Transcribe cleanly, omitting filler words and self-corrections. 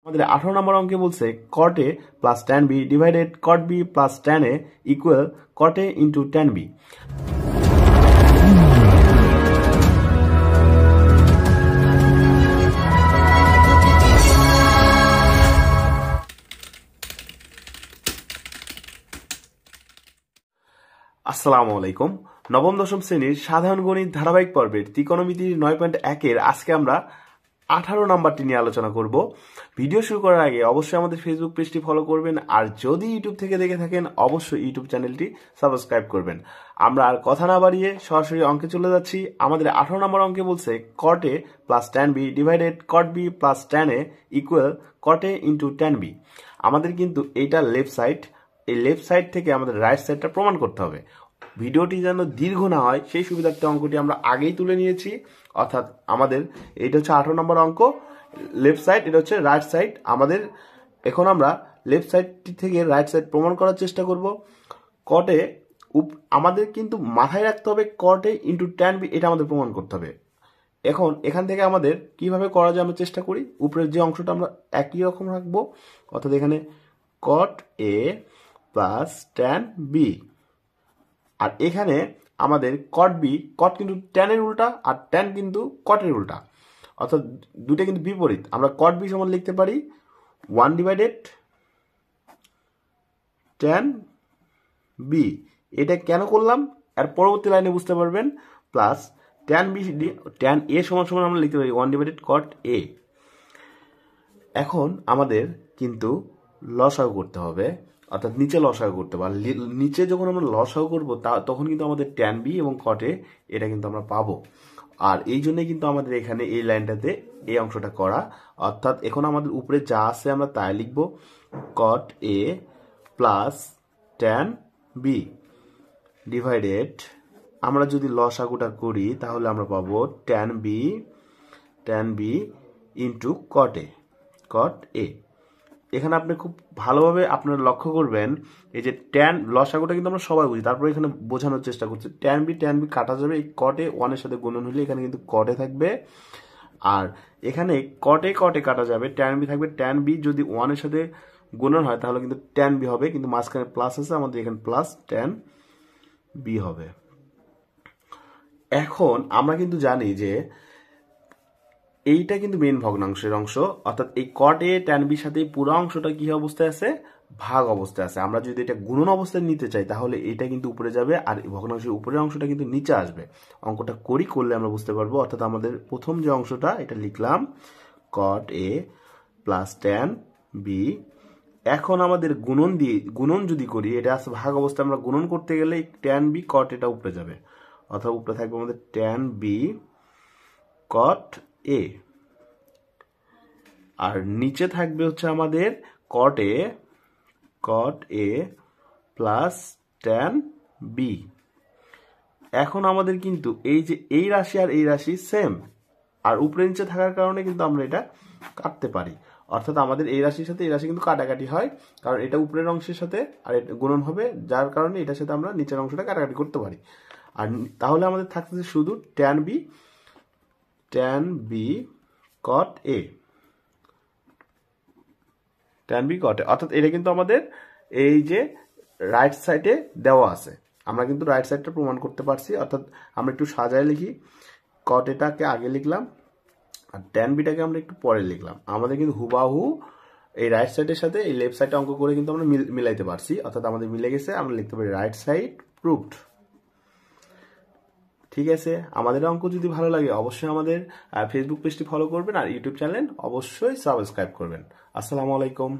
আমাদের 18 নম্বর অঙ্কে বলছে cot a plus tan b divided cot b plus tan a equal cot a into tan b। আসসালামু আলাইকুম। নবম দশম শ্রেণীর সাধারণ গণিত ধারাবাহিক পর্বের ত্রিকোণমিতির 9.1 এর আজকে আমরা 18 নাম্বারটি নিয়ে আলোচনা করব। ভিডিও শুরু করার আগে অবশ্যই আমাদের ফেসবুক পেজটি ফলো করবেন, আর যদি ইউটিউব থেকে দেখে থাকেন অবশ্যই ইউটিউব চ্যানেলটি সাবস্ক্রাইব করবেন। আমরা আর কথা না বাড়িয়ে সরাসরি অঙ্কে চলে যাচ্ছি। আমাদের 18 নম্বর অঙ্কে বলছে cot a plus tan b divided cot b plus tan a equal cot a into tan b। আমাদের কিন্তু এইটা লেফট সাইড, এই লেফট সাইড থেকে আমাদের রাইট সাইডটা প্রমাণ করতে হবে। ভিডিওটি যেন দীর্ঘ না হয় সেই সুবিধার্থে অঙ্কটি আমরা আগেই তুলে নিয়েছি, অর্থাৎ আমাদের এইটা হচ্ছে 18 নম্বর অঙ্ক, লেফট সাইড, এটা হচ্ছে রাইট সাইড। আমাদের এখন আমরা লেফট সাইডটি থেকে রাইট সাইড প্রমাণ করার চেষ্টা করব। কটে আমাদের কিন্তু মাথায় রাখতে হবে cot a into tan b, এটা আমাদের প্রমাণ করতে হবে। এখন এখান থেকে আমাদের কিভাবে করা যায় আমরা চেষ্টা করি। উপরের যে অংশটা আমরা একই রকম রাখবো, অর্থাৎ এখানে cot a plus tan b, আর এখানে আমাদের cot b, cot কিন্তু tan এর উল্টা আর tan কিন্তু cot এর উল্টা, অর্থাৎ দুটো কিন্তু বিপরীত। আমরা cot b সমান লিখতে পারি 1 ডিভাইডেড tan b। এটা কেন করলাম আর পরবর্তী লাইনে বুঝতে পারবেন। Plus tan b tan a সমান সমান আমরা লিখতে পারি 1 ডিভাইডেড cot a। এখন আমাদের কিন্তু লসাগু করতে হবে, অর্থাৎ নিচে লসাগু করতে হবে। নিচে যখন আমরা লসাগু করবো তখন কিন্তু আমাদের tan b এবং cot a এটা কিন্তু আমরা পাবো। আর এই জন্যই কিন্তু আমাদের এখানে এই লাইনটাতে এই অংশটা করা, অর্থাৎ এখন আমাদের উপরে যা আছে আমরা তাই লিখবো cot a plus tan b divided, আমরা যদি লসাগুটা করি তাহলে আমরা পাবো tan b into cot a। এখানে আপনি খুব ভালোভাবে আপনারা লক্ষ্য করবেন, এই যে tan লসাগুটা কিন্তু আমরা সবাই বুঝি, তারপরে এখানে বোঝানোর চেষ্টা করছি। tan b কাটা যাবে, এই cot a 1 এর সাথে গুণন হলে এখানে কিন্তু cot a থাকবে, আর এখানে cot a কাটা যাবে, tan b থাকবে। tan b যদি 1 এর সাথে গুণন হয় তাহলে কিন্তু tan b হবে, কিন্তু মাঝখানে প্লাস আছে আমাদের, এখানে প্লাস tan b হবে। এখন আমরা কিন্তু জানি যে এইটা কিন্তু মেইন ভগ্নাংশের অংশ, অর্থাৎ এই cot a tan b সাথে পুরো অংশটা কি অবস্থায় আছে, ভাগ অবস্থায় আছে। আমরা যদি এটা গুণন অবস্থায় নিতে চাই তাহলে এটা কিন্তু উপরে যাবে আর ভগ্নাংশের উপরের অংশটা কিন্তু নিচে আসবে। অঙ্কটা করলে আমরা বুঝতে পারবো। অর্থাৎ আমাদের প্রথম যে অংশটা এটা লিখলাম cot a plus tan b। এখন আমাদের গুণন যদি করি, এটা আছে ভাগ অবস্থায়, আমরা গুণন করতে গেলে tan b cot এটা উপরে যাবে, অথবা উপরে থাকবে আমাদের tan b cot a, আর নিচে থাকবে হচ্ছে আমাদের cot a plus tan b। এখন আমাদের কিন্তু এই যে এই রাশি আর এই রাশি সেম, আর উপরে নিচে থাকার কারণে কিন্তু আমরা এটা কাটতে পারি, অর্থাৎ আমাদের এই রাশির সাথে এই রাশি কিন্তু কাটাকাটি হয়, কারণ এটা উপরের অংশের সাথে আর এটা গুণন হবে, যার কারণে এটার সাথে আমরা নিচের অংশটা কাটাকাটি করতে পারি। আর তাহলে আমাদের থাকতেছে শুধু tan b cot a, অর্থাৎ এটা কিন্তু আমাদের এই যে রাইট সাইডে দেওয়া আছে, আমরা কিন্তু রাইট সাইডটা প্রমাণ করতে পারছি। অর্থাৎ আমরা একটু সাজায় লিখি, cot এটাকে আগে লিখলাম আর tan bটাকে আমরা একটু পরে লিখলাম। আমাদের কিন্তু হুবাহু এই রাইট সাইডের সাথে এই লেফট সাইডটা অঙ্ক করে কিন্তু আমরা মিলাইতে পারছি, অর্থাৎ আমাদের মিলে গেছে। আমরা লিখতে পারি রাইট সাইড প্রুভড। ঠিক আছে, আমাদের অঙ্ক যদি ভালো লাগে অবশ্যই আমাদের ফেসবুক পেজটি ফলো করবেন আর ইউটিউব চ্যানেল অবশ্যই সাবস্ক্রাইব করবেন। আসসালামু আলাইকুম।